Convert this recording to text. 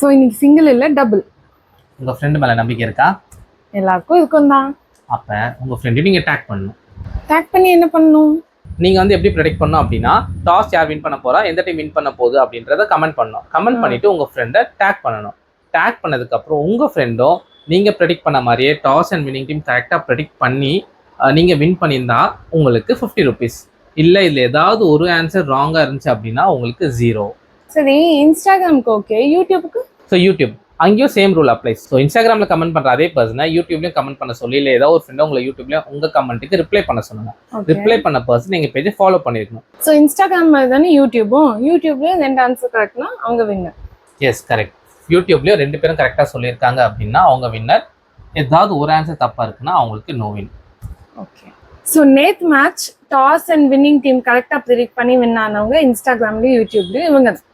So இன்னைக்கு single இல்லை double. உங்கள் ஃப்ரெண்டு மேலே நம்பிக்கை இருக்கா? எல்லாருக்கும் இருக்கும் தான். அப்போ உங்கள் ஃப்ரெண்டையும் நீங்கள் டேக் பண்ணணும். டேக் பண்ணி என்ன பண்ணணும்? நீங்கள் வந்து எப்படி ப்ரெடிக்ட் பண்ணணும் அப்படின்னா, டாஸ் யார் வின் பண்ண போகிறா, எந்த டீம் வின் பண்ண போகுது அப்படின்றத கமெண்ட் பண்ணணும். கமெண்ட் பண்ணிவிட்டு உங்கள் ஃப்ரெண்டை டேக் பண்ணணும். டேக் பண்ணதுக்கப்புறம் உங்கள் ஃப்ரெண்டும் நீங்கள் ப்ரெடிக்ட் பண்ண மாதிரியே டாஸ் அண்ட் வின்னிங் டீம் கரெக்டாக ப்ரெடிக்ட் பண்ணி நீங்கள் வின் பண்ணியிருந்தா உங்களுக்கு 50 rupees. இல்லை இதில் ஏதாவது ஒரு ஆன்சர் ராங்காக இருந்துச்சு அப்படின்னா உங்களுக்கு 0. சரி, இன்ஸ்டாகிராமுக்கு ஓகே, யூடியூபுக்கு? ஸோ யூடியூப் அங்கேயும் சேம் ரூல் அப்ளைஸ். ஸோ இன்ஸ்டாகிராமில் கமெண்ட் பண்ணுற அதே பர்சனை யூடியூப்லேயும் கமெண்ட் பண்ண சொல்லி, இல்லை ஏதாவது ஒரு ஃப்ரெண்டை உங்களை யூடியூப்லேயும் உங்கள் கமெண்ட்டுக்கு ரிப்ளை பண்ண சொன்னாங்க. ரிப்ளை பண்ண பர்சன் எங்கள் பேஜை ஃபாலோ பண்ணியிருக்கணும். ஸோ இன்ஸ்டாகிராம் மாதிரி தானே யூடியூபும்? யூடியூப்லேயும் 2 ஆன்சர் கரெக்ட்னா அவங்க வின்னர். S, correct. யூடியூப்லேயும் 2 பேரும் கரெக்டாக சொல்லியிருக்காங்க அப்படின்னா அவங்க வின்னர். ஏதாவது ஒரு ஆன்சர் தப்பாக இருக்குன்னா அவங்களுக்கு நோ வின். ஓகே. ஸோ நேத் match toss and winning team கரெக்டாக ப்ரிடிக்ட் பண்ணி வின் ஆனவங்க இன்ஸ்டாகிராம்லேயும் யூடியூப்லேயும் இவங்க தான்.